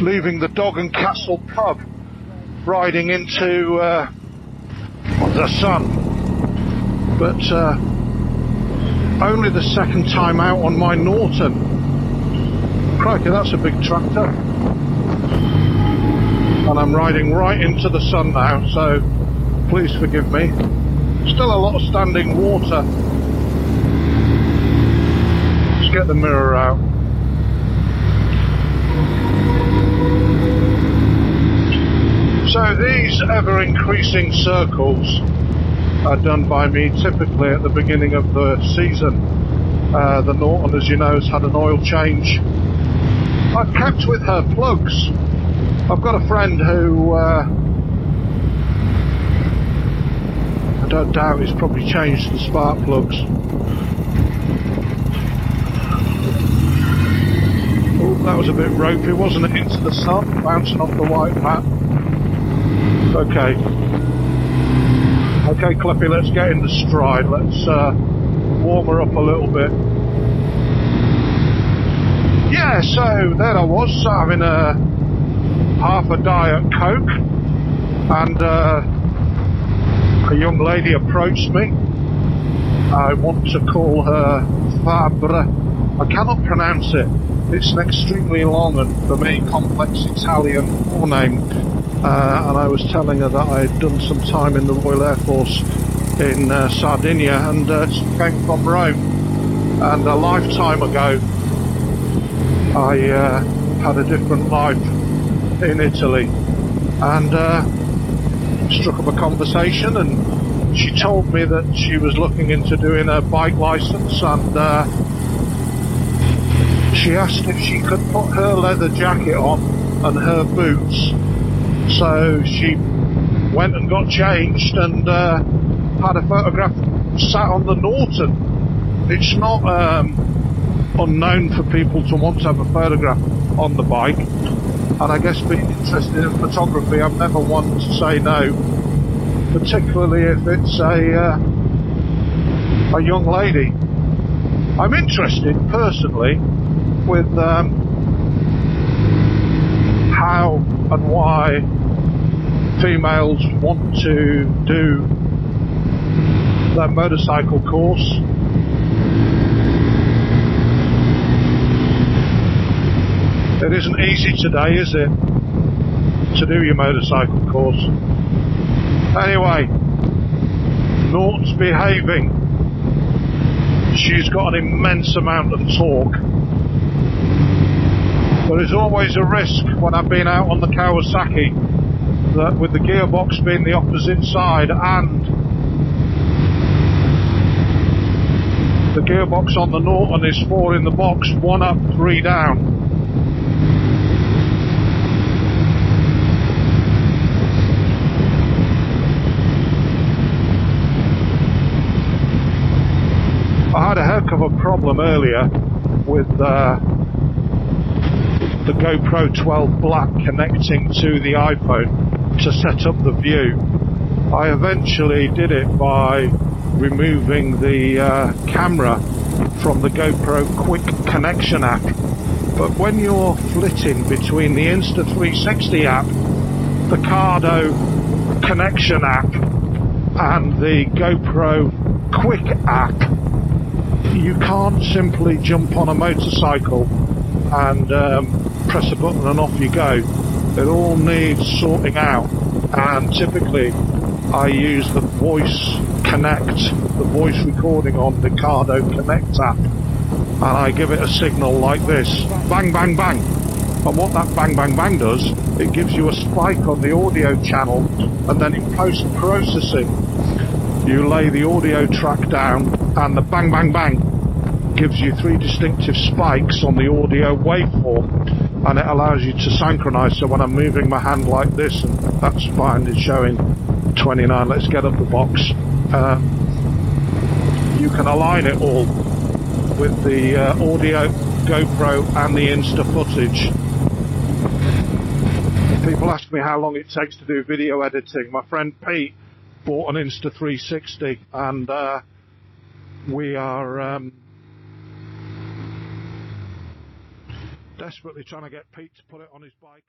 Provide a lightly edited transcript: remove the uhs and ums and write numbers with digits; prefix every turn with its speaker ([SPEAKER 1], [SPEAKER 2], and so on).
[SPEAKER 1] leaving the Dog and Castle pub, riding into the sun. But only the second time out on my Norton. Crikey, that's a big tractor. And I'm riding right into the sun now, so please forgive me. Still a lot of standing water. Let's get the mirror out. So these ever-increasing circles are done by me typically at the beginning of the season. The Norton, as you know, has had an oil change. I've kept with her plugs. I've got a friend who I don't doubt he's probably changed the spark plugs. Oh, that was a bit ropey, wasn't it? Into the sun, bouncing off the white mat. Okay, Cloughie, let's get into stride. Let's warm her up a little bit. Yeah, so there I was, having half a Diet Coke, and a young lady approached me. I want to call her Fabre. I cannot pronounce it. It's an extremely long and, for me, complex Italian forename. And I was telling her that I had done some time in the Royal Air Force in Sardinia, and she came from Rome. And a lifetime ago, I had a different life in Italy, and struck up a conversation, and she told me that she was looking into doing a bike license, and she asked if she could put her leather jacket on and her boots. So she went and got changed and had a photograph sat on the Norton. It's not unknown for people to want to have a photograph on the bike, and I guess being interested in photography, I'm never one to say no, particularly if it's a young lady. I'm interested personally with how and why females want to do their motorcycle course. It isn't easy today, is it, to do your motorcycle course? Anyway, Nort's behaving. She's got an immense amount of torque. There is always a risk when I've been out on the Kawasaki that with the gearbox being the opposite side and the gearbox on the Norton is 4 in the box, 1 up, 3 down. I had a heck of a problem earlier with the GoPro 12 Black connecting to the iPhone to set up the view. I eventually did it by removing the camera from the GoPro Quick Connection app. But when you're flitting between the Insta360 app, the Cardo Connection app, and the GoPro Quick app, you can't simply jump on a motorcycle and press a button and off you go. It all needs sorting out, and typically I use the voice connect, the voice recording on the Cardo Connect app, and I give it a signal like this: bang bang bang. And what that bang bang bang does, it gives you a spike on the audio channel, and then in post-processing you lay the audio track down, and the bang bang bang gives you 3 distinctive spikes on the audio waveform, and it allows you to synchronize. So when I'm moving my hand like this, and that's fine, it's showing 29. Let's get up the box. You can align it all with the audio, GoPro and the Insta footage. People ask me how long it takes to do video editing. My friend Pete bought an Insta360, and we are desperately trying to get Pete to put it on his bike.